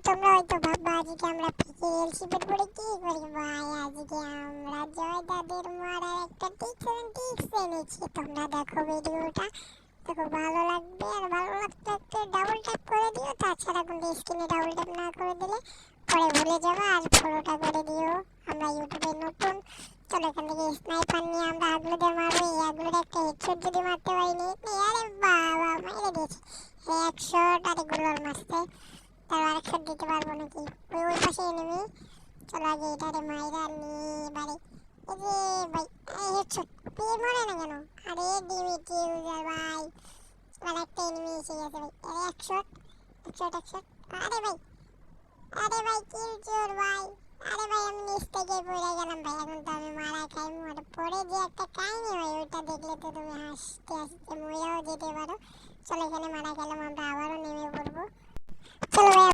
তোমরা হয়তো ভাববা আজকে আমরা পিকে রিলশিপের পরে কি করি ভাই, আজকে আমরা জয় দাদের মারার একটা টিপস এনেছি। তোমরা দেখো ভিডিওটা, দেখো ভালো লাগবে। আর ভালো লাগলে একটা ডাবল ট্যাপ করে দিও, তাছাড়া কিন্তু স্ক্রিনে ডাবল ট্যাপ না করে দিলে পরে ভুলে যাবে। আর ফলোটা করে দিও, আমরা ইউটিউবে নতুন। চলো এখান থেকে স্নাইপার নিয়ে আমরা আগলুদের মারবো। এই আগলুদের একটা হেডশট যদি মারতে পারিনি, আরে বাবা মেরে দিয়েছি। এক শট আর এগুলোর মারতে, তার আরেক শট দিতে পারবো নাকি? ওই পাশে এনিমি। চলো আগে এটারে মাইরা নি বাড়ি। এই যে ভাই হেডশট পেয়ে মরে না কেন? আরে ডিমিটি ইউজার ভাই, আর একটা এনিমি এসে গেছে ভাই। আরে এক শট। আরে ভাই, আরে ভাই কিল চোর ভাই। আরে ভাই আমি নিচ থেকে পড়ে গেলাম ভাই, এখন তো আমি মারা খাই। মরে পড়ে যে একটা কাহিনী ভাই, ওইটা দেখলে তো তুমি হাসতে হাসতে মরেও যেতে পারো। চলো এখানে মারা গেলাম, আমরা আবারও নেমে পড়বো। চলো ভাই।